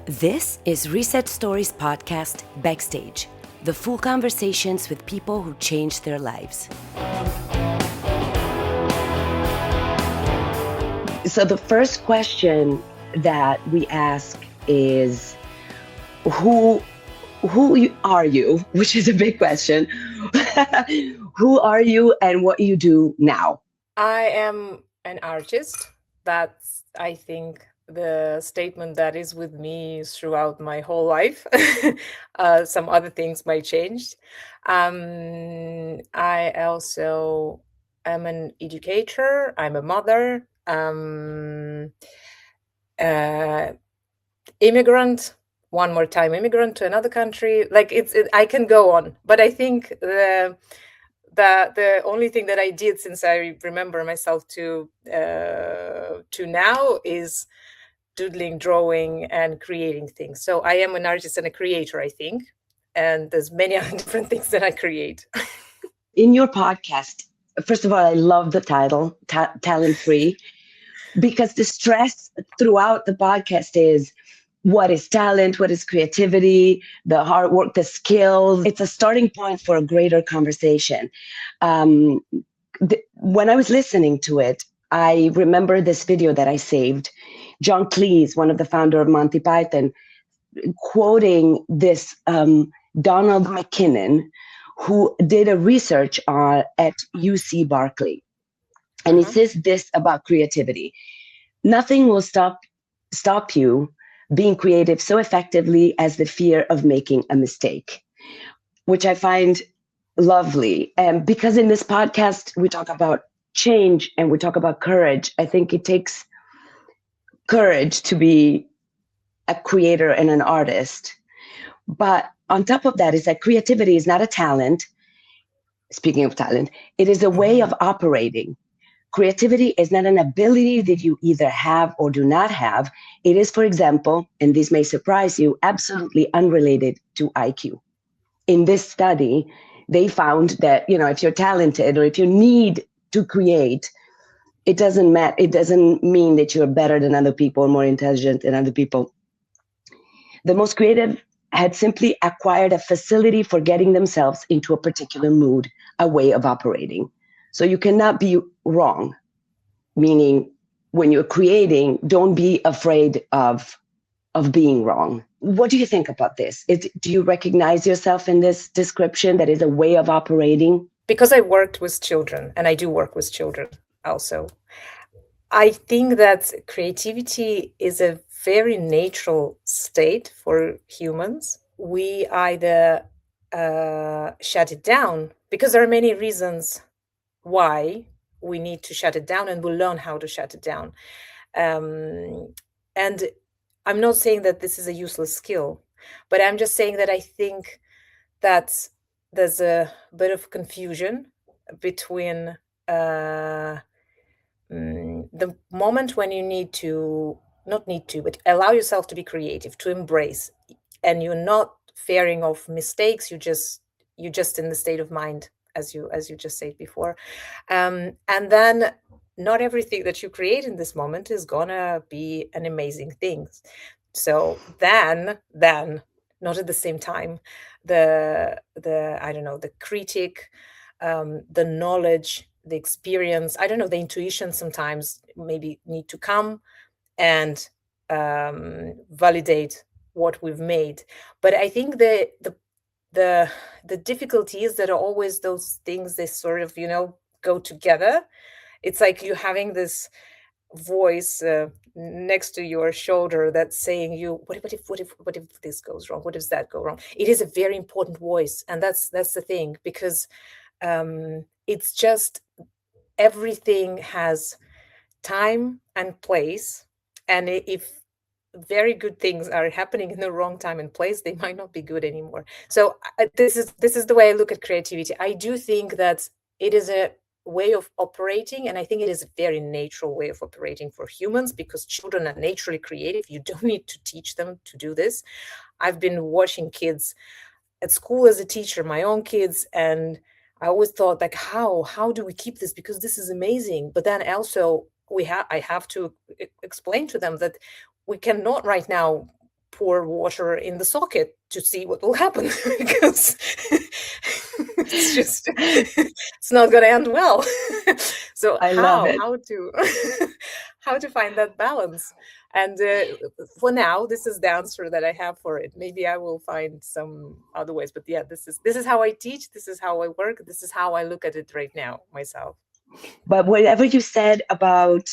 This is Reset Stories Podcast Backstage, the full conversations with people who changed their lives. So the first question that we ask is, who are you? Which is a big question. Who are you and what you do now? I am an artist. That's, I think, the statement that is with me throughout my whole life. Some other things might change. I also am an educator. I'm a mother. Immigrant. One more time, immigrant to another country. Like I can go on, but I think the only thing that I did since I remember myself to now is doodling, drawing, and creating things. So I am an artist and a creator, I think, and there's many other different things that I create. In your podcast, first of all, I love the title, Talent Free, because the stress throughout the podcast is what is talent, what is creativity, the hard work, the skills. It's a starting point for a greater conversation. When I was listening to it, I remember this video that I saved. John Cleese, one of the founder of Monty Python, quoting this Donald McKinnon, who did a research at UC Berkeley. And he says this about creativity. Nothing will stop you being creative so effectively as the fear of making a mistake, which I find lovely. And because in this podcast, we talk about change and we talk about courage, I think it takes courage to be a creator and an artist. But on top of that is that creativity is not a talent. Speaking of talent, it is a way of operating. Creativity is not an ability that you either have or do not have. It is, for example, and this may surprise you, absolutely unrelated to IQ. In this study, they found that, if you're talented or if you need to create, it doesn't matter. It doesn't mean that you're better than other people or more intelligent than other people. The most creative had simply acquired a facility for getting themselves into a particular mood, a way of operating. So you cannot be wrong, meaning when you're creating, don't be afraid of being wrong. What do you think about this? Do you recognize yourself in this description that is a way of operating? Because I worked with children, and I do work with children also, I think that creativity is a very natural state for humans. We either shut it down, because there are many reasons why we need to shut it down, and we'll learn how to shut it down. And I'm not saying that this is a useless skill, but I'm just saying that I think that there's a bit of confusion between the moment when you but allow yourself to be creative, to embrace, and you're not fearing of mistakes. You're just in the state of mind, as you just said before, and then not everything that you create in this moment is gonna be an amazing thing. So then not at the same time, the I don't know, the critic, the knowledge, the experience, I don't know, the intuition sometimes maybe need to come and validate what we've made. But I think the difficulty is that are always those things, they sort of, go together. It's like you having this voice next to your shoulder that's saying you, what if this goes wrong? What if that go wrong? It is a very important voice, and that's the thing, because it's just everything has time and place, and if very good things are happening in the wrong time and place, they might not be good anymore. So this is the way I look at creativity. I do think that it is a way of operating, and I think it is a very natural way of operating for humans, because children are naturally creative. You don't need to teach them to do this. I've been watching kids at school as a teacher, my own kids, and I always thought, like, how do we keep this, because this is amazing. But then also I have to explain to them that we cannot right now pour water in the socket to see what will happen because it's just it's not going to end well. So I love it. how to how to find that balance? And for now, this is the answer that I have for it. Maybe I will find some other ways, but yeah, this is how I teach. This is how I work. This is how I look at it right now myself. But whatever you said about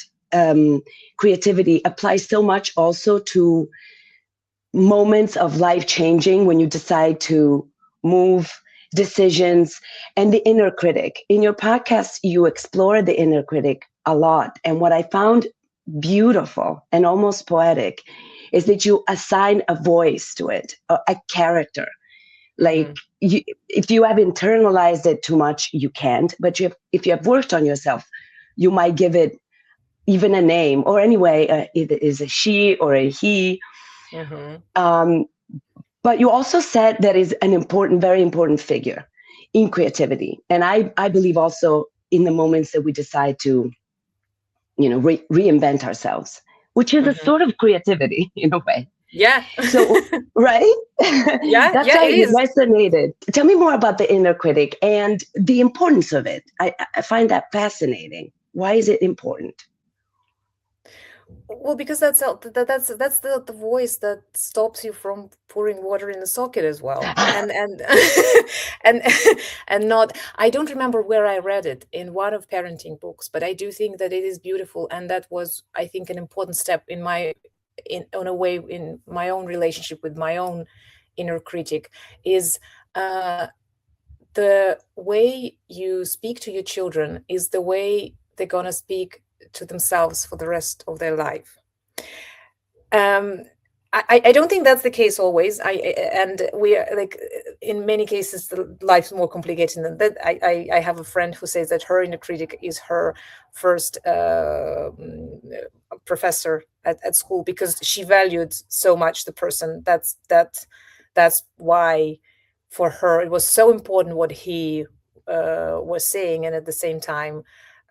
creativity applies so much also to moments of life changing when you decide to move, decisions, and the inner critic. In your podcast, you explore the inner critic a lot. And what I found beautiful and almost poetic is that you assign a voice to it, a character. Like if you have internalized it too much, you can't. But if you have worked on yourself, you might give it even a name, or anyway, it is a she or a he. But you also said that is an important, very important figure in creativity. And I believe also in the moments that we decide to, reinvent ourselves, which is a sort of creativity in a way. Yeah. So, right? Yeah, That's yeah, why it it is. resonated. Tell me more about the inner critic and the importance of it. I find that fascinating. Why is it important? Well, because that's the voice that stops you from pouring water in the socket as well, and and and not. I don't remember where I read it in one of parenting books, but I do think that it is beautiful, and that was, I think, an important step on a way in my own relationship with my own inner critic is. The way you speak to your children is the way they're gonna speak to themselves for the rest of their life. I don't think that's the case always. And we are like, in many cases the life's more complicated than that. I have a friend who says that her inner critic is her first professor at school, because she valued so much the person. That's why for her it was so important what he was saying, and at the same time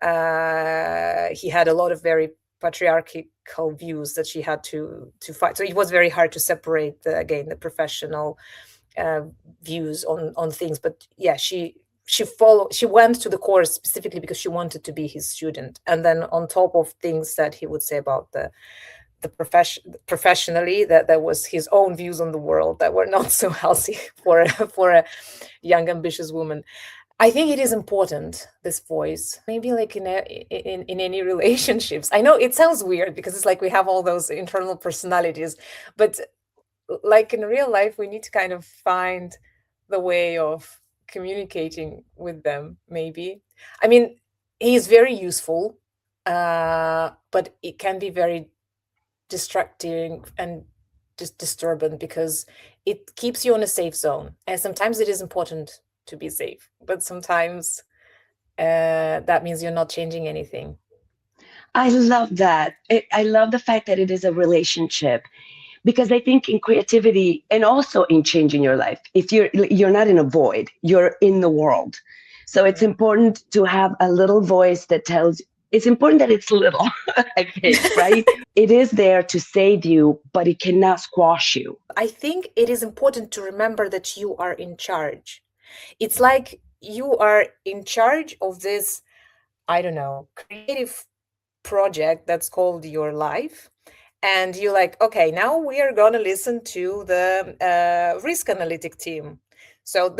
he had a lot of very patriarchal views that she had to fight. So it was very hard to separate the professional views on things. But yeah, she went to the course specifically because she wanted to be his student, and then on top of things that he would say about the professionally, that there was his own views on the world that were not so healthy for a young ambitious woman. I think it is important, this voice, maybe like in any relationships. I know it sounds weird because it's like we have all those internal personalities, but like in real life, we need to kind of find the way of communicating with them, maybe. I mean, he is very useful, but it can be very distracting and just disturbing, because it keeps you in a safe zone. And sometimes it is important to be safe, but sometimes that means you're not changing anything. I love that. I love the fact that it is a relationship, because I think in creativity and also in changing your life, if you're not in a void, you're in the world. So it's important to have a little voice that tells. It's important that it's little, I think, right? It is there to save you, but it cannot squash you. I think it is important to remember that you are in charge. It's like you are in charge of this, I don't know, creative project that's called your life. And you're like, okay, now we are going to listen to the risk analytic team. So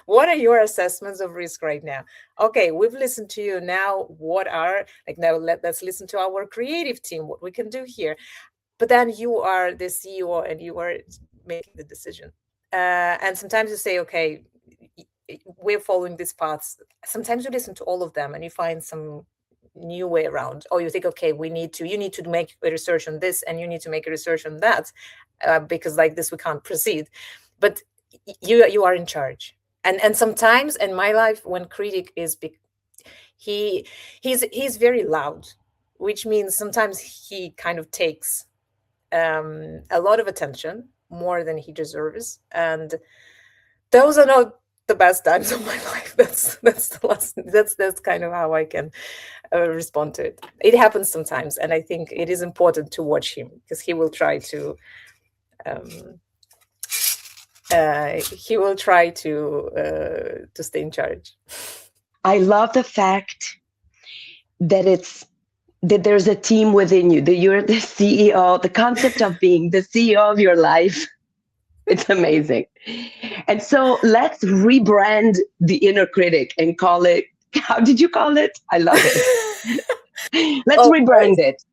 what are your assessments of risk right now? Okay, we've listened to you. Now let's listen to our creative team, what we can do here. But then you are the CEO and you are making the decision. And sometimes you say, okay, we're following these paths. Sometimes you listen to all of them and you find some new way around. Or you think, okay, you need to make a research on this, and you need to make a research on that, because like this we can't proceed. But you are in charge. And sometimes in my life, when critic is big, he's very loud, which means sometimes he kind of takes a lot of attention, more than he deserves, and those are not the best times of my life. That's kind of how I can respond to it. It happens sometimes, and I think it is important to watch him, because he will try to um, he will try to stay in charge. I love the fact that there's a team within you, that you're the CEO, the concept of being the CEO of your life. It's amazing. And so let's rebrand the inner critic and call it, how did you call it? I love it. Let's rebrand it.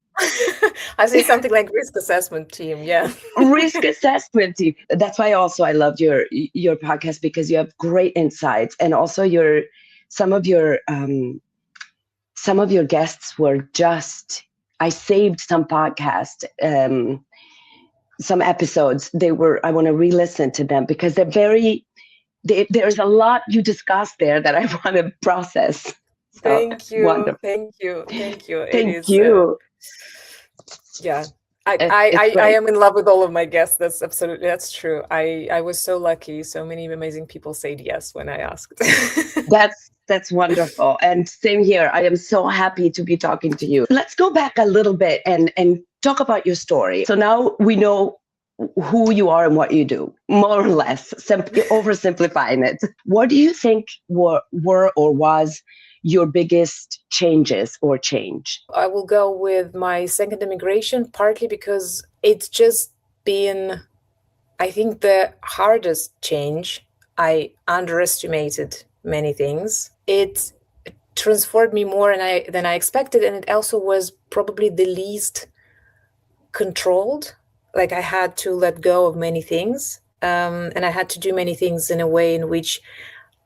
I say something like risk assessment team. Yeah. Risk assessment team. That's why also I loved your podcast, because you have great insights, and also some of your guests were just, I saved some podcasts, some episodes. I want to re-listen to them because there's a lot you discussed there that I want to process. So, thank you. Wonderful. Thank you. Thank you. Yeah. I am in love with all of my guests. That's true. I was so lucky. So many amazing people said yes when I asked. That's wonderful. And same here. I am so happy to be talking to you. Let's go back a little bit and talk about your story. So now we know who you are and what you do, more or less, oversimplifying it. What do you think were or was your biggest changes or change? I will go with my second immigration, partly because it's just been, I think, the hardest change. I underestimated many things. It transformed me more than I expected, and it also was probably the least controlled. Like, I had to let go of many things, and I had to do many things in a way in which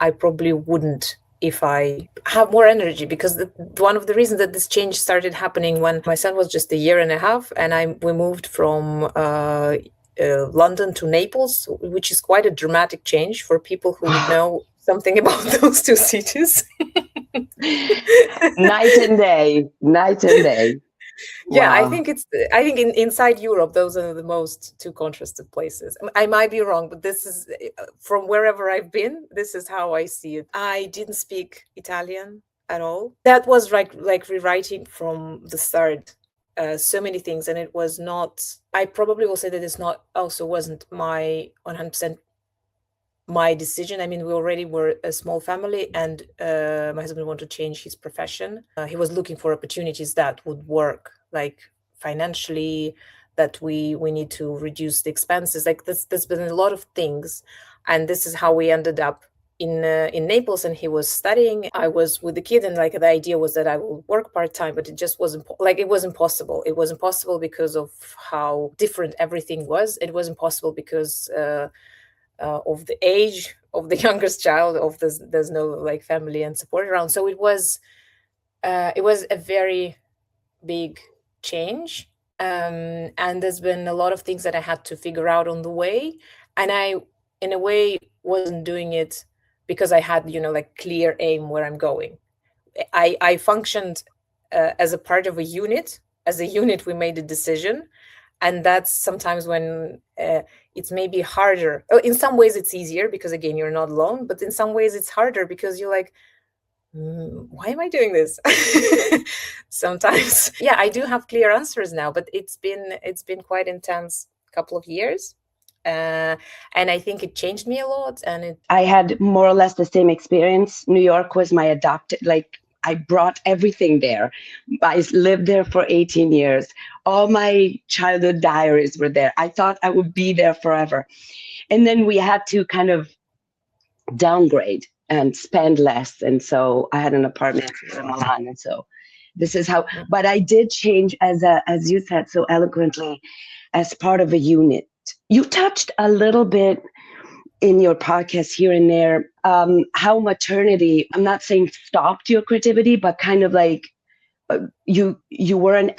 I probably wouldn't if I have more energy, because one of the reasons that this change started happening when my son was just a year and a half, and we moved from London to Naples, which is quite a dramatic change for people who know something about those two cities. Night and day. Yeah, wow. I think inside Europe, those are the most two contrasted places. I might be wrong, but this is, from wherever I've been, this is how I see it. I didn't speak Italian at all. That was like rewriting from the start. So many things, and it was not, I probably will say that it's not, also wasn't my 100% my decision. I mean, we already were a small family, and my husband wanted to change his profession. He was looking for opportunities that would work, like financially, that we need to reduce the expenses. Like there's been a lot of things, and this is how we ended up in Naples. And he was studying. I was with the kid, and like the idea was that I will work part-time, but it just wasn't it was impossible. It was impossible because of how different everything was. It was impossible because of the age of the youngest child, there's no like family and support around. So it was a very big change, and there's been a lot of things that I had to figure out on the way, and I in a way wasn't doing it because I had like clear aim where I'm going. I functioned as a part of a unit. As a unit, we made a decision. And that's sometimes when it's maybe harder. In some ways it's easier because, again, you're not alone. But in some ways it's harder because you're like, why am I doing this? Sometimes. Yeah, I do have clear answers now, but it's been quite intense couple of years. And I think it changed me a lot. And I had more or less the same experience. New York was my adopted, I brought everything there. I lived there for 18 years. All my childhood diaries were there. I thought I would be there forever. And then we had to kind of downgrade and spend less. And so I had an apartment in Milan. And so this is how, but I did change as you said so eloquently, as part of a unit. You touched a little bit in your podcast here and there, how maternity, I'm not saying stopped your creativity, but kind of like you weren't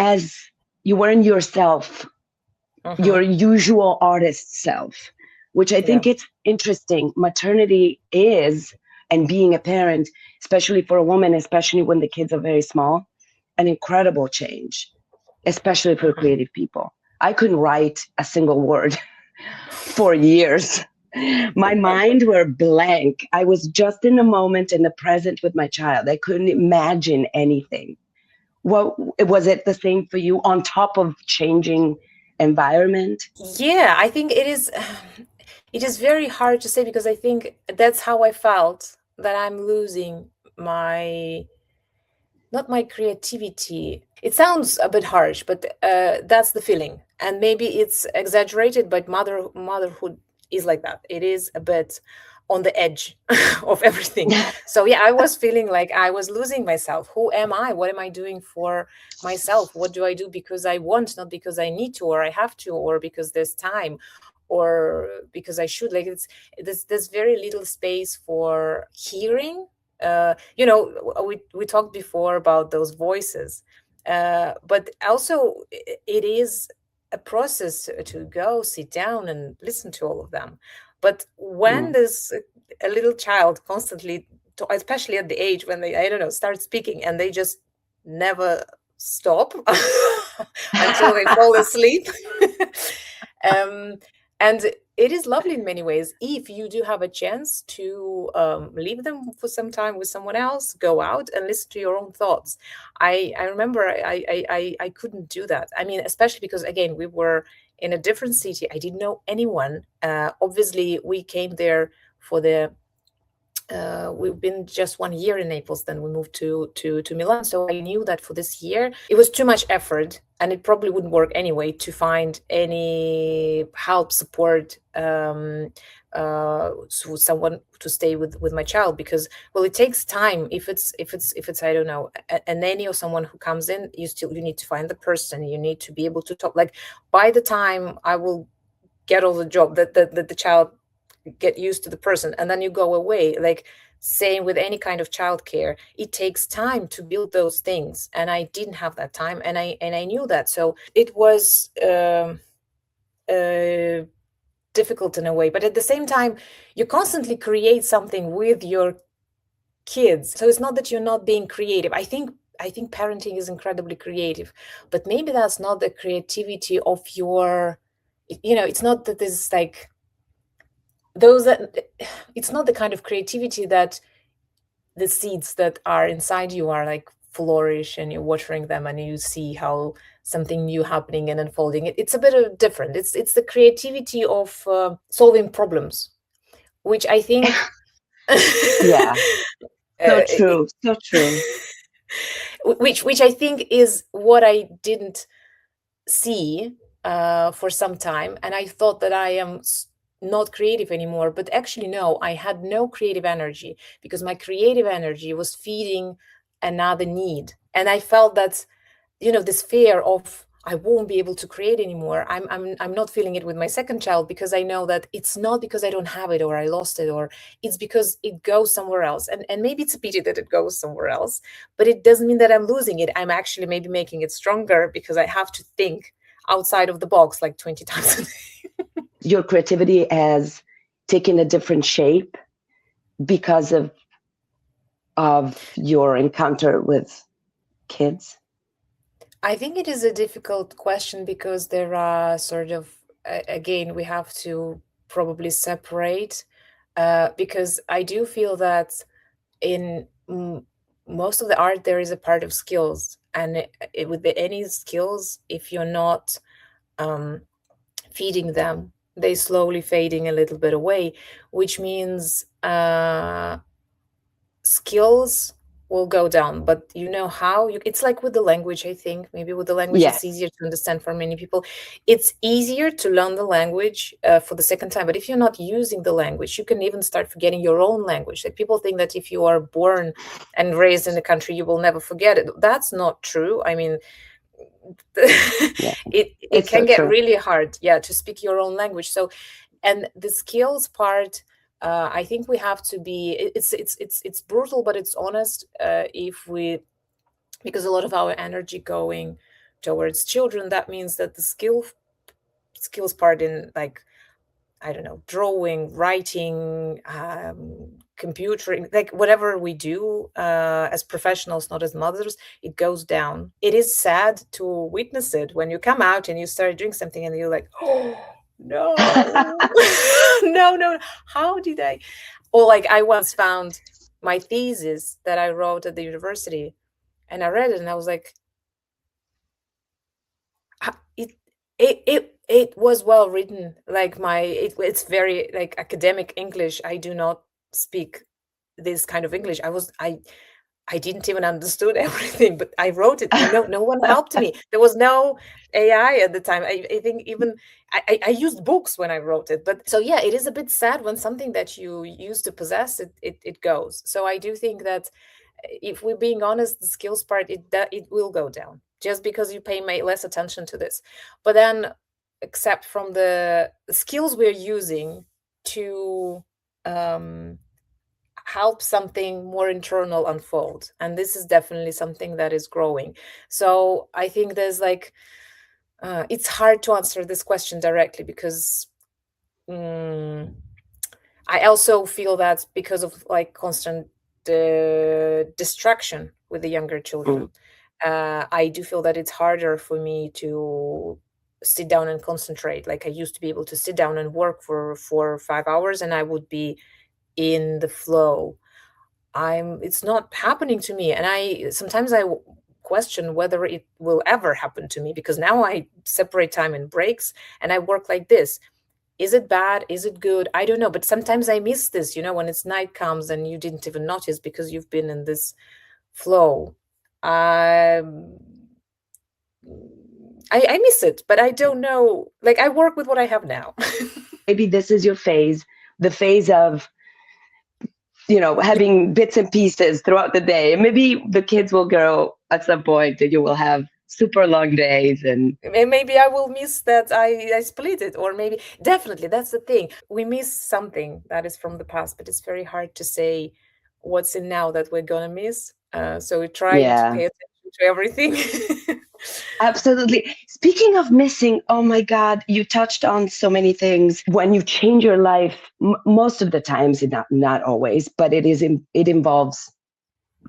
yourself, your usual artist self, which I think it's interesting. Maternity is, and being a parent, especially for a woman, especially when the kids are very small, an incredible change, especially for creative people. I couldn't write a single word for years. My mind were blank. I was just in the moment, in the present with my child. I couldn't imagine anything. Was it the same for you, on top of changing environment? Yeah, I think it is. It is very hard to say because I think that's how I felt, that I'm losing my, not my creativity. It sounds a bit harsh, but that's the feeling. And maybe it's exaggerated, but motherhood is like that. It is a bit on the edge of everything. So yeah, I was feeling like I was losing myself. Who am I? What am I doing for myself? What do I do because I want, not because I need to or I have to, or because there's time, or because I should. Like, it's there's very little space for hearing. We talked before about those voices, but also it is a process to go sit down and listen to all of them. But when Mm. there's a little child constantly especially at the age when they, I don't know, start speaking and they just never stop until they fall asleep. um, and it is lovely in many ways if you do have a chance to leave them for some time with someone else, go out and listen to your own thoughts. I remember I couldn't do that. I mean, especially because again we were in a different city. I didn't know anyone. Obviously, we came there for the we've been just 1 year in Naples, then we moved to Milan. So I knew that for this year it was too much effort, and it probably wouldn't work anyway to find any help, support, so someone to stay with my child, because well, it takes time. If it's I don't know, a nanny or someone who comes in, you need to find the person, you need to be able to talk. Like, by the time I will get all the job, that the child get used to the person, and then you go away. Like, same with any kind of childcare, it takes time to build those things, and I didn't have that time, and I knew that. So it was uh, difficult in a way, but at the same time you constantly create something with your kids. So it's not that you're not being creative. I think parenting is incredibly creative, but maybe that's not the creativity of your, it's not that there's like those that it's not the kind of creativity that the seeds that are inside you are like flourish and you're watering them and you see how something new happening and unfolding. It's a bit of different. It's the creativity of solving problems, which I think Yeah, so it, true, so true. which I think is what I didn't see for some time, and I thought that I am not creative anymore. But actually, no, I had no creative energy, because my creative energy was feeding another need, and I felt that, this fear of I won't be able to create anymore. I'm not feeling it with my second child, because I know that it's not because I don't have it or I lost it, or it's because it goes somewhere else. And maybe it's a pity that it goes somewhere else, but it doesn't mean that I'm losing it. I'm actually maybe making it stronger, because I have to think outside of the box like 20 times a day. Your creativity has taken a different shape because of your encounter with kids. I think it is a difficult question, because there are sort of, again, we have to probably separate, because I do feel that in most of the art there is a part of skills, and with any skills, if you're not um, feeding them, they slowly fading a little bit away, which means skills will go down. But how it's like with the language. I think maybe with the language it's Yes, easier to understand for many people. It's easier to learn the language for the second time, but if you're not using the language, you can even start forgetting your own language. Like, people think that if you are born and raised in the country, you will never forget it. That's not true. I mean, yeah, it it's so can get true. really hard, yeah, to speak your own language. So, and the skills part, I think we have to be, it's brutal, but it's honest. If we Because a lot of our energy going towards children, that means that the skills part in, like, I don't know, drawing, writing, computering, like whatever we do as professionals, not as mothers, it goes down. It is sad to witness it when you come out and you start doing something and you're like, oh no, no, no, how did I? Or like, I once found my thesis that I wrote at the university, and I read it and I was like, it, it It was well written. Like it's very like academic English. I do not speak this kind of English. I didn't even understood everything, but I wrote it. No one helped me. There was no AI at the time. I think even I used books when I wrote it. But so yeah, it is a bit sad when something that you used to possess it goes. So I do think that if we're being honest, the skills part it will go down just because you pay less attention to this. But then, except from the skills we're using to um, help something more internal unfold, and this is definitely something that is growing. So I think there's like it's hard to answer this question directly because mm, I also feel that because of like constant distraction with the younger children, Mm. I do feel that it's harder for me to sit down and concentrate. Like I used to be able to sit down and work for 4 or 5 hours, and I would be in the flow. It's not happening to me, and I sometimes question whether it will ever happen to me because now I separate time in breaks and I work like this. Is it bad? Is it good? I don't know. But sometimes I miss this, when it's night comes and you didn't even notice because you've been in this flow. Um, I miss it, but I don't know. Like I work with what I have now. Maybe this is your phase, the phase of, having bits and pieces throughout the day. Maybe the kids will grow at some point and you will have super long days. And Maybe I will miss that I split it, or maybe definitely that's the thing. We miss something that is from the past, but it's very hard to say what's in now that we're gonna miss. So we're trying to yeah, pay attention to everything. absolutely. Speaking of missing, oh my God, you touched on so many things. When you change your life, most of the times, not always, but it involves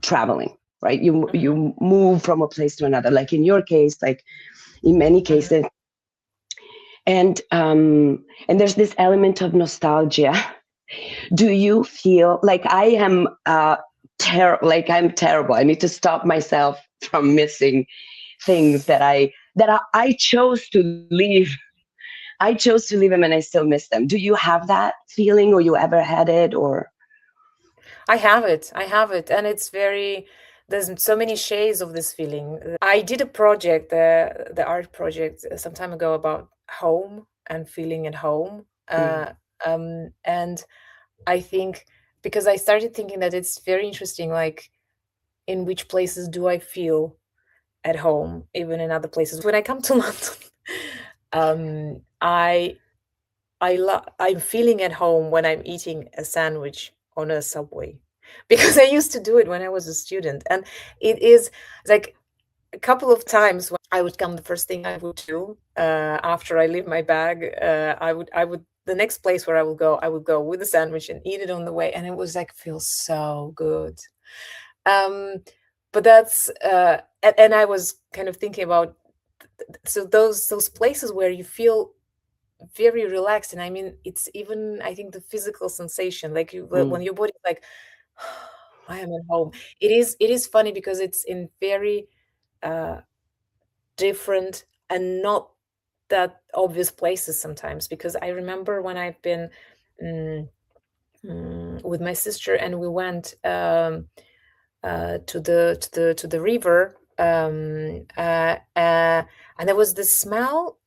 traveling, right? You Mhm, you move from a place to another, like in your case, like in many mhm. cases, and there's this element of nostalgia. Do you feel like I am like I'm terrible? I need to stop myself from missing things that I chose to leave. I chose to leave them and I still miss them. Do you have that feeling, or you ever had it, or? I have it. I have it. And it's very, there's so many shades of this feeling. I did a project, the art project, some time ago about home and feeling at home. Mm, And I think because I started thinking that it's very interesting, like in which places do I feel at home, even in other places. When I come to London, um, I I'm feeling at home when I'm eating a sandwich on a subway because I used to do it when I was a student, and it is like a couple of times when I would come, the first thing I would do after I leave my bag, I would the next place where I would go with the sandwich and eat it on the way, and it was like feels so good. Um, but that's and I was kind of thinking about so those places where you feel very relaxed, and I mean it's even I think the physical sensation like when mm, your body's like I am at home. It is funny because it's in very uh different and not that obvious places sometimes, because I remember when I've been mm, with my sister and we went to the river, and there was this smell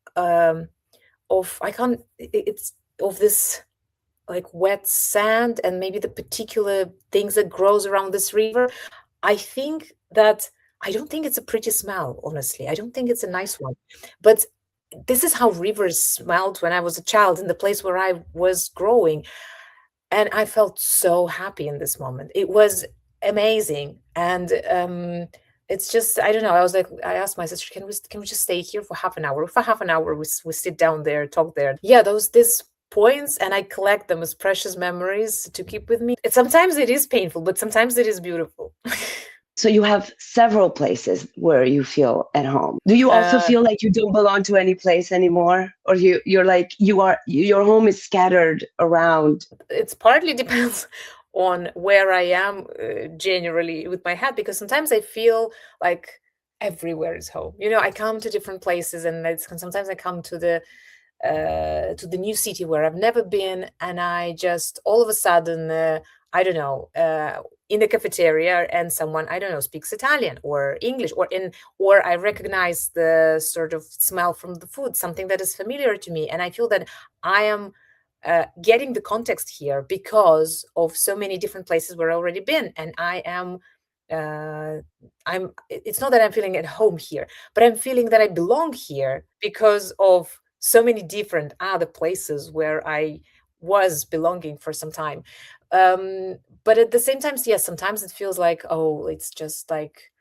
of I can't it's of this like wet sand and maybe the particular things that grows around this river. I think that I don't think it's a pretty smell, honestly. I don't think it's a nice one. But this is how rivers smelled when I was a child in the place where I was growing. And I felt so happy in this moment. It was amazing. And it's just I don't know. I was like I asked my sister, can we just stay here for half an hour? For half an hour we sit down there, talk there. Yeah, those this points, and I collect them as precious memories to keep with me. Sometimes it is painful, but sometimes it is beautiful. so you have several places where you feel at home. Do you also Uh, feel like you don't belong to any place anymore, or you're like your home is scattered around? it's partly depends on where I am generally with my head, because sometimes I feel like everywhere is home. I come to different places, and sometimes I come to the to the new city where I've never been, and I just all of a sudden, I don't know, in the cafeteria, and someone I don't know speaks Italian or English, or I recognize the sort of smell from the food, something that is familiar to me, and I feel that I am getting the context here because of so many different places where I've already been, and I am. It's not that I'm feeling at home here, but I'm feeling that I belong here because of so many different other places where I was belonging for some time. But at the same time, yes, sometimes it feels like, oh, it's just like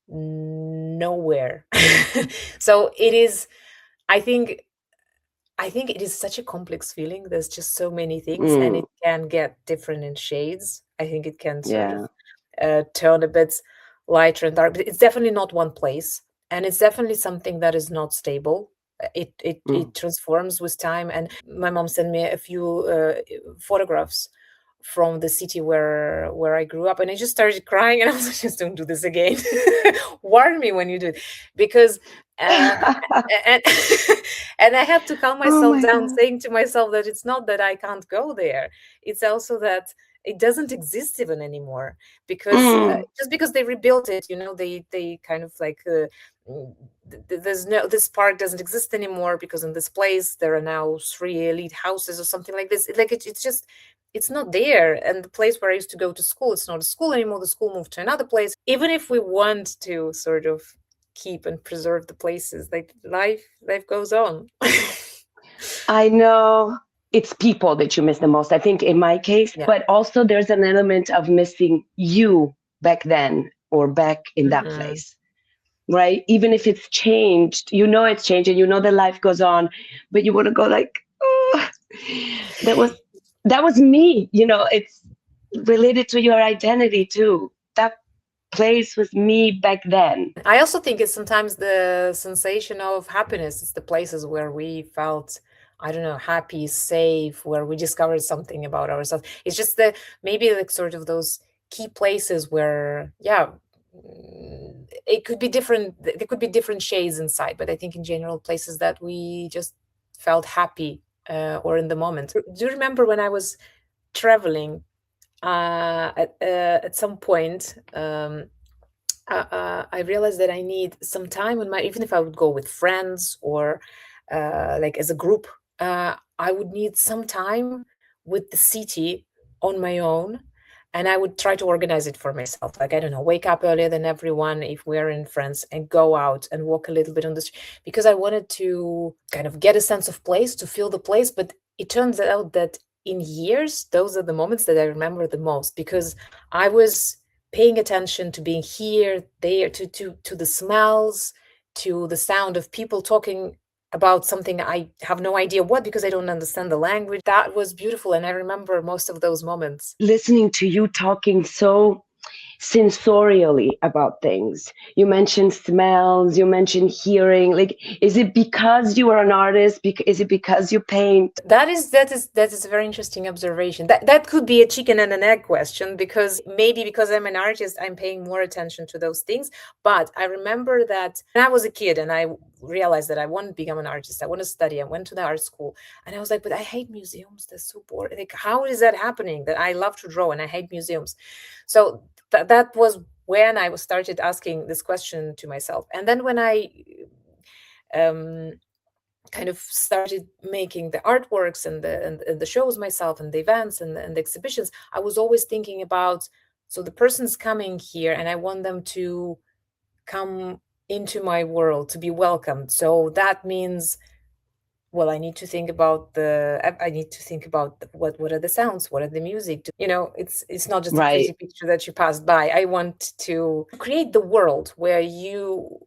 nowhere. So it is, I think, it is such a complex feeling. There's just so many things, and it can get different in shades. I think it can sort of turn a bit lighter and dark, but it's definitely not one place, and it's definitely something that is not stable. It transforms with time. And my mom sent me a few photographs from the city where I grew up, and I just started crying, and I was like, just don't do this again. Warn me when you do it, because and and I have to calm myself down, saying to myself that it's not that I can't go there, it's also that it doesn't exist even anymore, because just because they rebuilt it, they kind of like there's no, this park doesn't exist anymore because in this place there are now 3 elite houses or something like this. It's just, it's not there. And the place where I used to go to school, it's not a school anymore. The school moved to another place. Even if we want to sort of keep and preserve the places, like life goes on. I know it's people that you miss the most, I think, in my case, but also there's an element of missing you back then or back in that place, right? Even if it's changed, it's changed, and that life goes on, but you want to go like, oh, that was me, it's related to your identity too. That place was me back then. I also think it's sometimes the sensation of happiness. It's the places where we felt, I don't know, happy, safe, where we discovered something about ourselves. It's just that maybe like sort of those key places where, it could be different. There could be different shades inside, but I think in general, places that we just felt happy or in the moment. Do you remember when I was traveling at some point? I realized that I need some time even if I would go with friends or like as a group, I would need some time with the city on my own, and I would try to organize it for myself. Like, I don't know, wake up earlier than everyone if we're in France and go out and walk a little bit on the street, because I wanted to kind of get a sense of place, to feel the place. But it turns out that in years, those are the moments that I remember the most, because I was paying attention to being here, there, to the smells, to the sound of people talking about something I have no idea what, because I don't understand the language. That was beautiful, and I remember most of those moments. Listening to you talking so sensorially about things. You mentioned smells, you mentioned hearing. Like, is it because you are an artist? Is it because you paint? That is a very interesting observation. That could be a chicken and an egg question, because maybe because I'm an artist, I'm paying more attention to those things. But I remember that when I was a kid and I realized that I want to become an artist, I want to study, I went to the art school, and I was like, but I hate museums. They're so boring. Like, how is that happening? That I love to draw and I hate museums. So that was when I started asking this question to myself. And then when I kind of started making the artworks and the shows myself, and the events and the exhibitions, I was always thinking about, so the person's coming here and I want them to come into my world, to be welcomed. So that means, well, I need to think about what are the sounds, what are the music. It's not just a pretty picture that you passed by. I want to create the world where you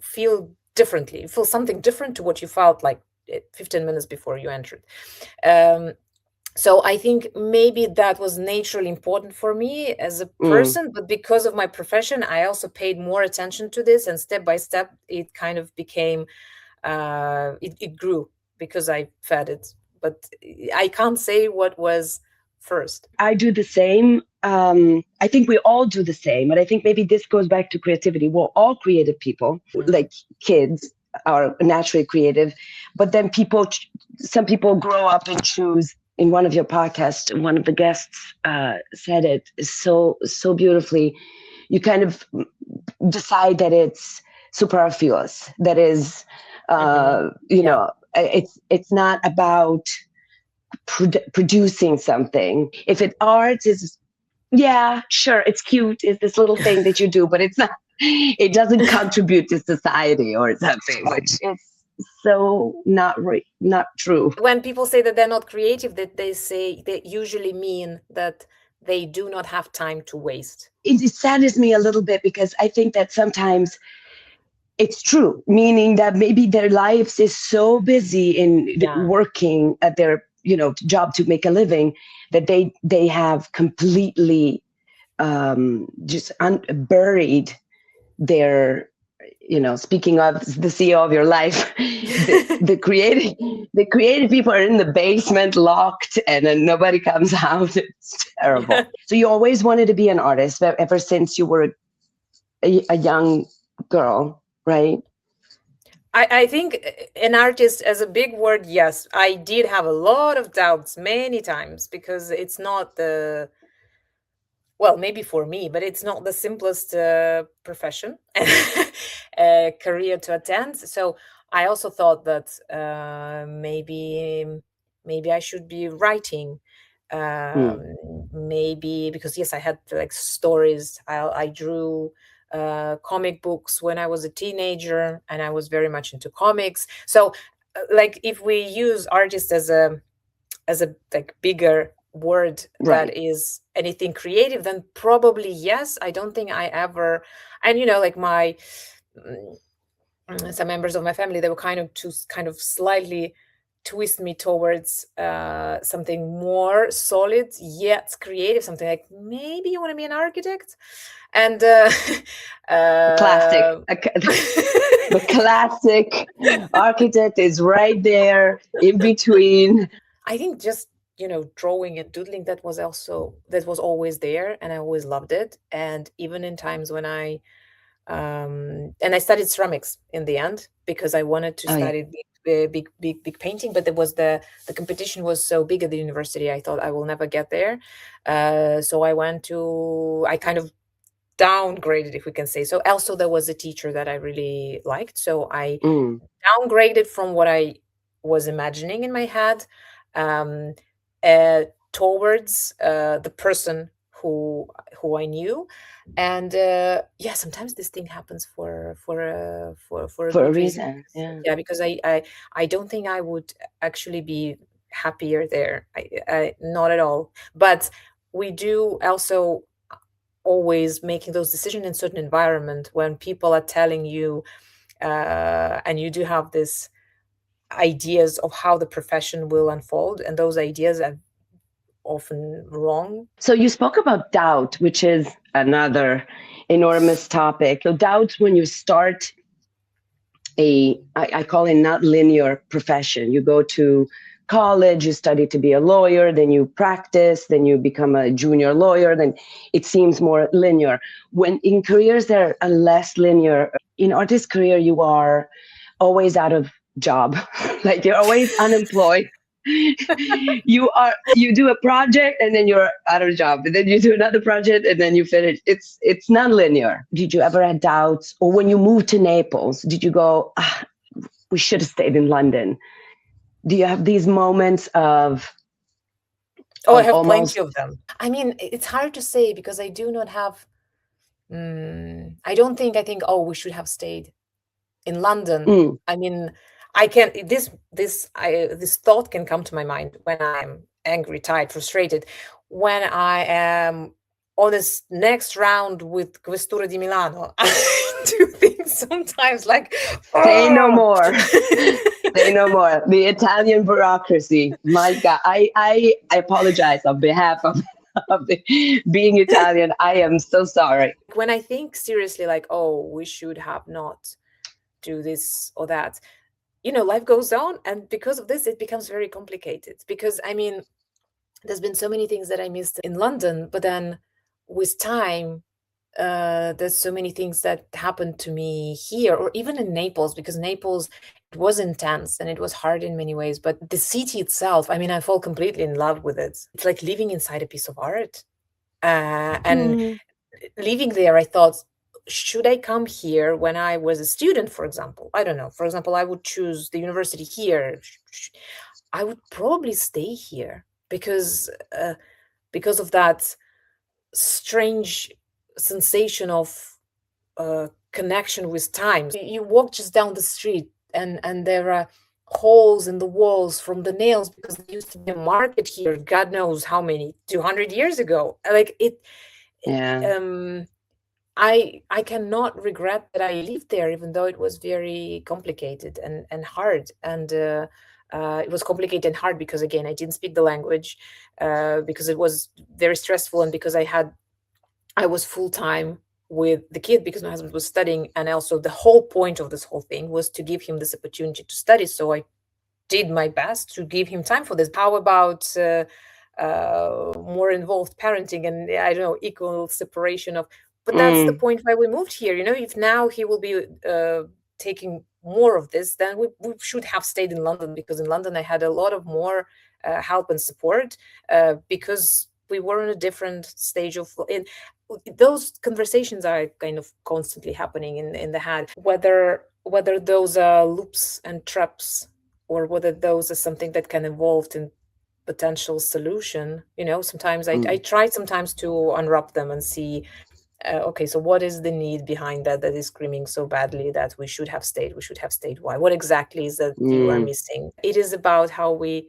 feel differently, feel something different to what you felt like 15 minutes before you entered. So I think maybe that was naturally important for me as a person, but because of my profession, I also paid more attention to this, and step by step, it kind of became, it grew because I fed it. But I can't say what was first. I do the same. I think we all do the same, and I think maybe this goes back to creativity. We're all creative people, like kids. are naturally creative, but then some people grow up and choose. In one of your podcasts, one of the guests said it so beautifully. You kind of decide that it's superfluous. That is, Yeah. it's not about producing something. If it art is, yeah, sure, it's cute. It's this little thing that you do, but it's not. It doesn't contribute to society or something, which is so not true. When people say that they're not creative, that they usually mean that they do not have time to waste. It saddens me a little bit because I think that sometimes it's true, meaning that maybe their lives is so busy in Yeah. working at their job to make a living that they have completely just buried their, speaking of the CEO of your life, the creative people are in the basement locked and then nobody comes out. It's terrible. Yeah. So you always wanted to be an artist ever since you were a young girl, right? I think an artist as a big word, yes. I did have a lot of doubts many times because it's not the, well, maybe for me, but it's not the simplest profession, career to attend. So I also thought that maybe I should be writing. Mm. Maybe because yes, I had like stories. I drew comic books when I was a teenager, and I was very much into comics. So, like, if we use artist as a like bigger word that Right. is anything creative, then probably yes. I don't think I ever, and like my some members of my family, they were kind of to kind of slightly twist me towards something more solid yet creative, something like maybe you want to be an architect, and Classic. uh, The classic architect is right there in between. I think just drawing and doodling, that was always there, and I always loved it. And even in times when I studied ceramics in the end because I wanted to Oh yeah. study big painting, but there was the competition was so big at the university. I thought I will never get there, so I kind of downgraded, if we can say so. Also, there was a teacher that I really liked, so I Mm. downgraded from what I was imagining in my head, um, uh, towards the person who I knew, and yeah, sometimes this thing happens for a For a good reason. reason. Yeah. Yeah, because I don't think I would actually be happier there. Not at all. But we do also always making those decisions in certain environment when people are telling you, and you do have this ideas of how the profession will unfold, and those ideas are often wrong. So you spoke about doubt, which is another enormous topic. So doubt when you start I call it not linear profession. You go to college, you study to be a lawyer, then you practice, then you become a junior lawyer, then it seems more linear. When in careers that are less linear, in artist career, you are always out of job. Like you're always unemployed. You do a project and then you're out of a job, and then you do another project and then you finish. It's non-linear. Did you ever have doubts, or when you moved to Naples, did you go, we should have stayed in London? Do you have these moments Oh, I of have plenty almost of them. I mean, it's hard to say because I do not have. I don't think I think. Oh, we should have stayed in London. mm, I mean, I can this thought can come to my mind when I'm angry, tired, frustrated, when I am on this next round with Questura di Milano. I do think sometimes like, say no oh. more. Say no more. The Italian bureaucracy. My God, I apologize on behalf of being Italian. I am so sorry. When I think seriously, like, oh, we should have not do this or that, life goes on, and because of this, it becomes very complicated. Because I mean, there's been so many things that I missed in London, but then with time, there's so many things that happened to me here, or even in Naples, because Naples, it was intense and it was hard in many ways. But the city itself, I mean, I fall completely in love with it. It's like living inside a piece of art. And Mm, living there, I thought, should I come here when I was a student, for example? I don't know. For example, I would choose the university here. I would probably stay here because of that strange sensation of connection with time. You walk just down the street, and there are holes in the walls from the nails, because there used to be a market here. God knows how many 200 years ago. Like it. yeah. Um, I cannot regret that I lived there, even though it was very complicated and hard. And it was complicated and hard because, again, I didn't speak the language, because it was very stressful, and because I was full time with the kid because my husband was studying, and also the whole point of this whole thing was to give him this opportunity to study. So I did my best to give him time for this. How about more involved parenting, and I don't know, equal separation of? But that's the Mm, point why we moved here. You know, if now he will be taking more of this, then we should have stayed in London, because in London I had a lot of more help and support, because we were in a different stage of. Those conversations are kind of constantly happening in the head, whether those are loops and traps, or whether those are something that can evolve in potential solution. You know, sometimes I mm, try sometimes to unwrap them and see, okay, so what is the need behind that is screaming so badly that we should have stayed, why, what exactly is that you are mm, missing? It is about how we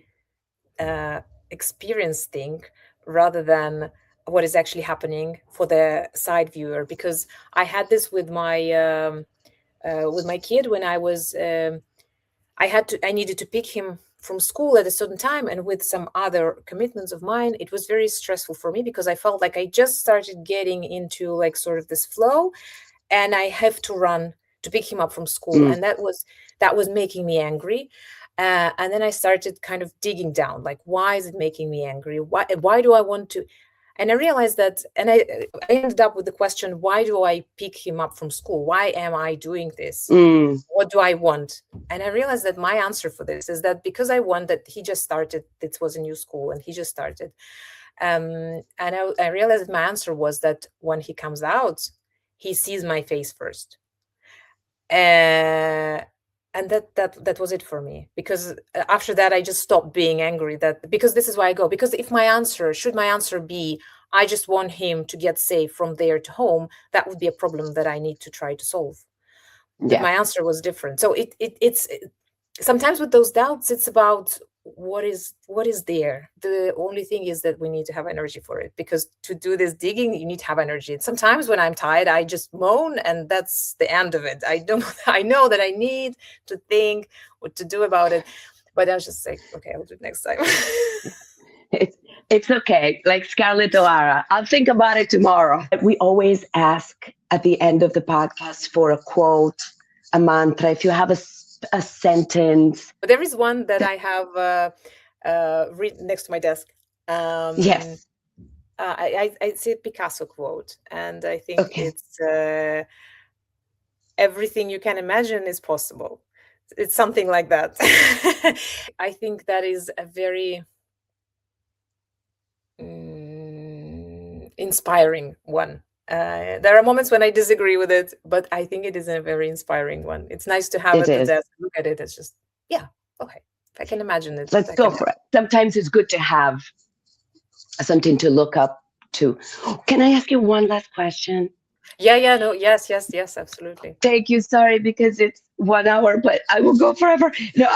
uh, experience thing, rather than what is actually happening for the side viewer. Because I had this with my kid when I needed to pick him from school at a certain time, and with some other commitments of mine, it was very stressful for me, because I felt like I just started getting into like sort of this flow, and I have to run to pick him up from school, mm, and that was making me angry. And then I started kind of digging down, like, why is it making me angry? Why do I want to? And I realized that, and I ended up with the question, why do I pick him up from school? Why am I doing this? mm. What do I want? And I realized that my answer for this is that because I want that he just started, it was a new school and he just started. And I realized that my answer was that when he comes out, he sees my face first. Uh, and that was it for me, because after that I just stopped being angry, that because this is why I go, because if my answer be I just want him to get safe from there to home, that would be a problem that I need to try to solve. But Yeah, my answer was different. So sometimes with those doubts, it's about what is there. The only thing is that we need to have energy for it, because to do this digging, you need to have energy. And sometimes when I'm tired, I just moan, and that's the end of it. I don't I know that I need to think what to do about it, but I was just like, okay, I'll do it next time. it's it's okay. Like Scarlett O'Hara, I'll think about it tomorrow. We always ask at the end of the podcast for a quote, a mantra. If you have a sentence, But there is one that I have written next to my desk. um yes, I see a Picasso quote, and I think okay, it's everything you can imagine is possible. It's something like that. I think that is a very inspiring one. There are moments when I disagree with it, but I think it is a very inspiring one. It's nice to have it at the is. desk, look at it. It's just, yeah, okay. If I can imagine it, Let's I go can. for it. Sometimes it's good to have something to look up to. Can I ask you one last question? Yeah, yeah, no, yes, yes, yes, absolutely. Thank you. Sorry, because it's 1 hour, but I will go forever. No,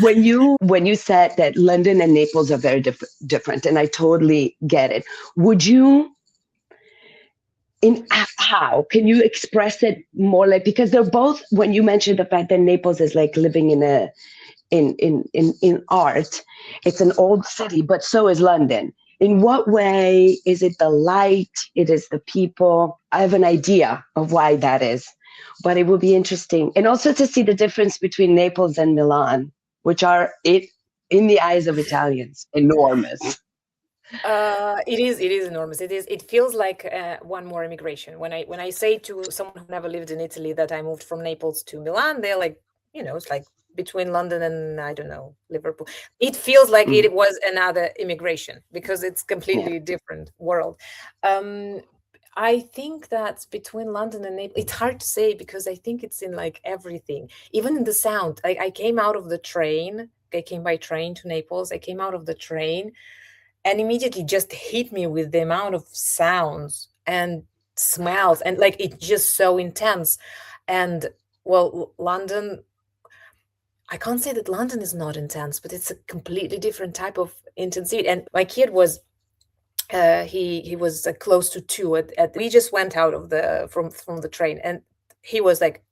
when you said that London and Naples are very different, and I totally get it. Would you in how can you express it more, like, because they're both, when you mentioned the fact that Naples is like living in a in art, it's an old city, but so is London. In what way is it the light? It is the people. I have an idea of why that is, but it would be interesting. And also to see the difference between Naples and Milan, which are, it in the eyes of Italians, enormous. It is enormous. It feels like one more immigration. When I say to someone who never lived in Italy that I moved from Naples to Milan, they're like, it's like between London and, I don't know, Liverpool. It feels like Mm, it was another immigration because it's yeah. completely different world. Um, I think that between London and Naples, it's hard to say because I think it's in like everything, even in the sound. I came out of the train. I came by train to Naples. I came out of the train and immediately just hit me with the amount of sounds and smells, and like it's just so intense. And well, London, I can't say that London is not intense, but it's a completely different type of intensity. And my kid was he was close to 2 at we just went out of the from the train, and he was like,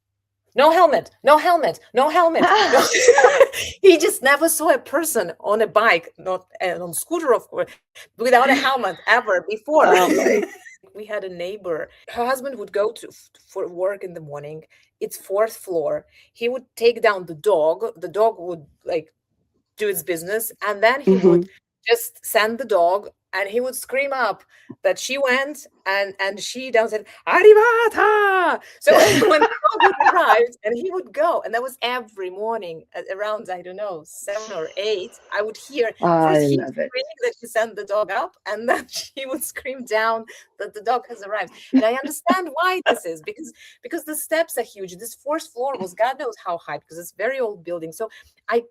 no helmet, no helmet, no helmet, no. He just never saw a person on a bike, not on scooter, of course, without a helmet ever before. Oh my. We had a neighbor. Her husband would go for work in the morning. It's fourth floor. He would take down the dog. The dog would like do its business, and then he Hmm. would just send the dog, and he would scream up that she went, and she down said arrivata. So when the dog would arrive, and he would go, and that was every morning at around, I don't know, 7 or 8, I would hear I first he love it. screaming that she sent the dog up, and then she would scream down that the dog has arrived. And I understand why this is, because the steps are huge. This fourth floor was God knows how high, because it's very old building. So I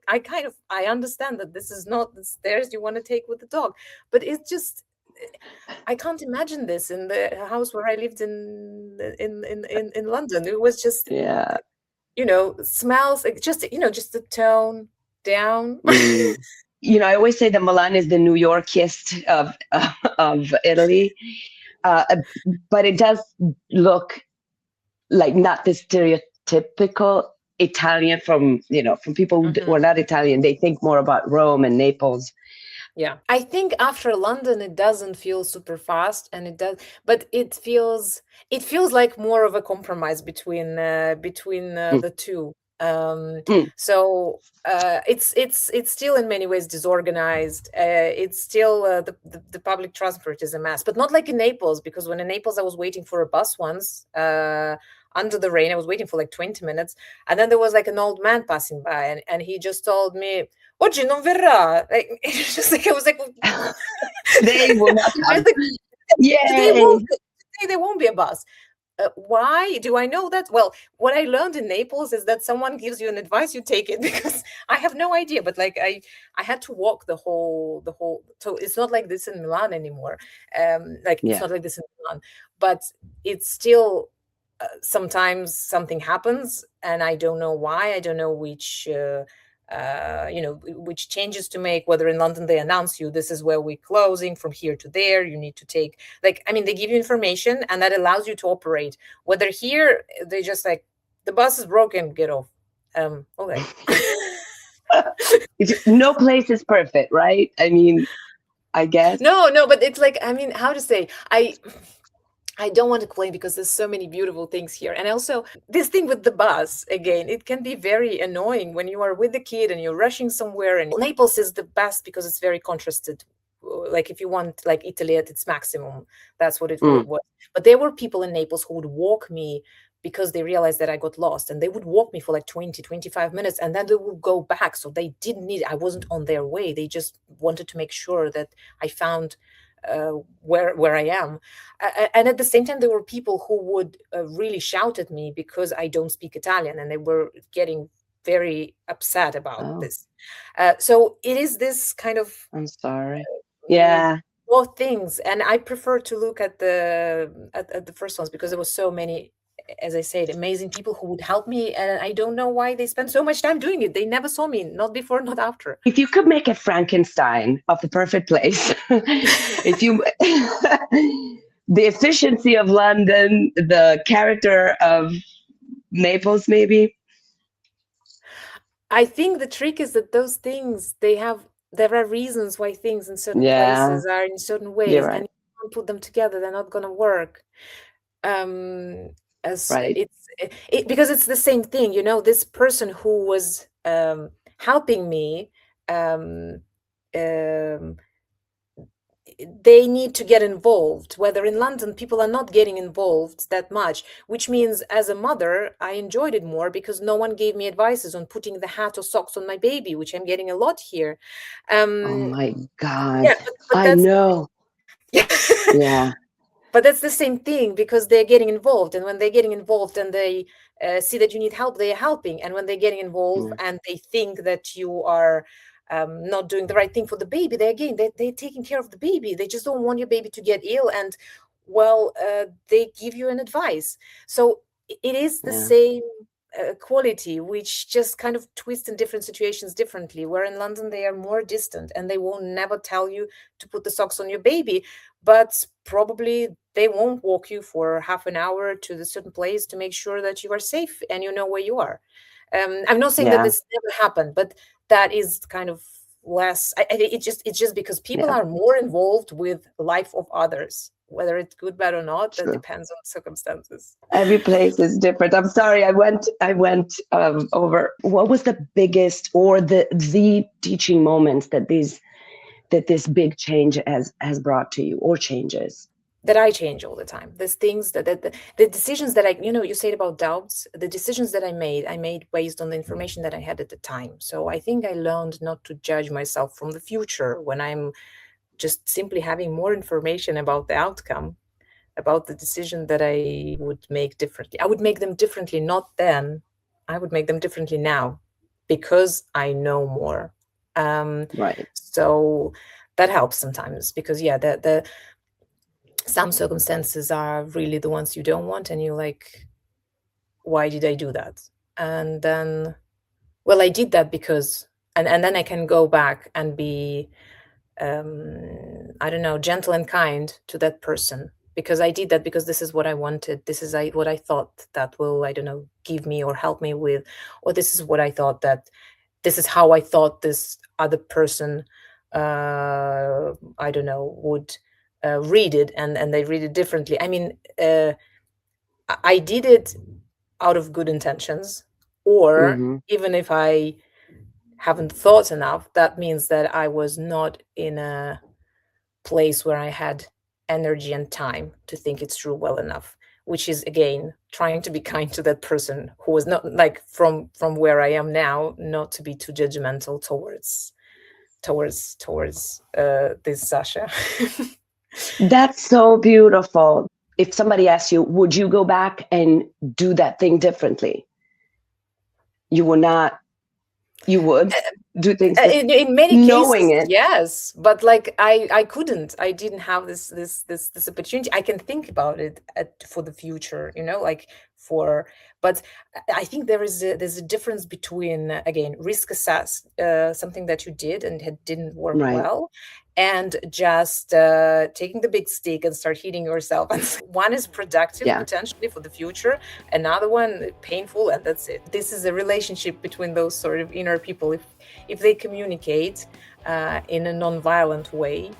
understand that this is not the stairs you want to take with the dog, but it's just I can't imagine this in the house where I lived in London. It was just, Yeah. smells like just the tone down. Mm. I always say that Milan is the New Yorkist of Italy, uh, but it does look like not the stereotypical Italian from people who are Mhm. not Italian. They think more about Rome and Naples. Yeah. I think after London it doesn't feel super fast, and it does, but it feels like more of a compromise between Mm, the two. mm, It's still in many ways disorganized. It's still the public transport is a mess, but not like in Naples, because when in Naples I was waiting for a bus once under the rain. I was waiting for like 20 minutes, and then there was like an old man passing by, and he just told me, oggi non verrà. Like, it's just like I was like, they will not I was come. like, today Yay! won't today there won't be a bus. Why do I know that? Well, what I learned in Naples is that someone gives you an advice, you take it, because I have no idea. But like I had to walk the whole. So it's not like this in Milan anymore. Like it's Yeah. not like this in Milan, but it's still. Sometimes something happens, and I don't know why. I don't know which changes to make. Whether in London they announce you, this is where we're closing from here to there, you need to take, like, I mean, they give you information and that allows you to operate. Whether here they just like, the bus is broken, get off. Okay. No place is perfect, right? I mean, I guess. No, but it's like, I mean, how to say, I don't want to complain because there's so many beautiful things here. And also, this thing with the bus, again, it can be very annoying when you are with the kid and you're rushing somewhere. And Naples is the best because it's very contrasted. Like, if you want, like, Italy at its maximum, that's what it Mm. was. But there were people in Naples who would walk me because they realized that I got lost, and they would walk me for like 20, 25 minutes, and then they would go back. So they didn't need, I wasn't on their way. They just wanted to make sure that I found where I am. And at the same time, there were people who would really shout at me because I don't speak Italian, and they were getting very upset about Oh, this. So it is this kind of I'm sorry. mm, Yeah. both things, and I prefer to look at the first ones because there was so many, as I said, amazing people who would help me, and I don't know why they spend so much time doing it. They never saw me, not before, not after. If you could make a Frankenstein of the perfect place, if you, the efficiency of London, the character of Naples, maybe. I think the trick is that those things, there are reasons why things in certain Yeah, places are in certain you're ways, and right. if you don't put them together, they're not gonna work. Um, as Right. because it's the same thing, this person who was helping me, um, um, they need to get involved, whether in London people are not getting involved that much, which means as a mother I enjoyed it more because no one gave me advices on putting the hat or socks on my baby, which I'm getting a lot here. Oh my God. Yeah, but I that's know. yeah. Yeah. But that's the same thing because they're getting involved, and when they're getting involved and they see that you need help, they are helping. And when they're getting involved Yeah. and they think that you are not doing the right thing for the baby, they're taking care of the baby. They just don't want your baby to get ill, and well, they give you an advice. So it is the Yeah. same quality, which just kind of twists in different situations differently. Where in London they are more distant and they will never tell you to put the socks on your baby, but probably they won't walk you for half an hour to the certain place to make sure that you are safe and you know where you are. I'm not saying that Yeah. this never happened, but that is kind of less. It's just because people Yeah. are more involved with life of others, whether it's good, bad, or not. That True. depends on circumstances. Every place is different. I'm sorry. I went over what was the biggest or the teaching moments that this big change has brought to you or changes. That I change all the time. There's things the decisions that you said about doubts, the decisions that I made based on the information that I had at the time. So I think I learned not to judge myself from the future when I'm just simply having more information about the outcome, about the decision that I would make differently. I would make them differently, not then. I would make them differently now because I know more. Right. So that helps sometimes because yeah, the some circumstances are really the ones you don't want, and you're like, why did I do that? And then, well, I did that because, and then I can go back and be I don't know, gentle and kind to that person because I did that because this is what I wanted. This is what I thought that will, I don't know, give me or help me with, or this is what I thought that, this is how I thought this other person, I don't know, would read it, and they read it differently. I mean, I did it out of good intentions, or Mm-hmm. even if I haven't thought enough, that means that I was not in a place where I had energy and time to think it through well enough, which is again trying to be kind to that person who was not like from where I am now, not to be too judgmental towards this Sasha. That's so beautiful. If somebody asks you, would you go back and do that thing differently? You will not. You would do things In many knowing cases, it. yes, but like I couldn't. I didn't have this opportunity. I can think about it for the future, like for. But I think there's a difference between again risk assess something that you did and it didn't work Right. well, and just taking the big stick and start hitting yourself. One is productive Yeah. potentially for the future, another one painful, and that's it. This is a relationship between those sort of inner people. If they communicate in a non-violent way,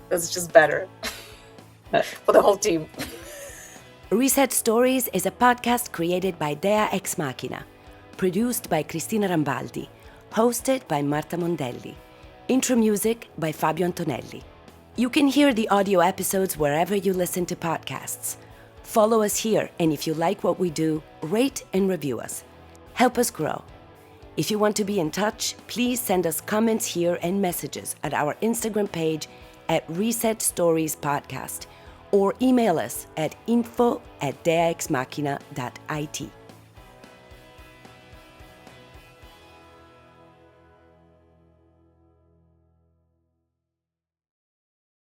that's just better for the whole team. Reset Stories is a podcast created by Dea Ex Machina, produced by Cristina Rambaldi, hosted by Marta Mondelli, intro music by Fabio Antonelli. You can hear the audio episodes wherever you listen to podcasts. Follow us here, and if you like what we do, rate and review us. Help us grow. If you want to be in touch, please send us comments here and messages at our Instagram page at resetstoriespodcast or email us at info@deaexmachina.it.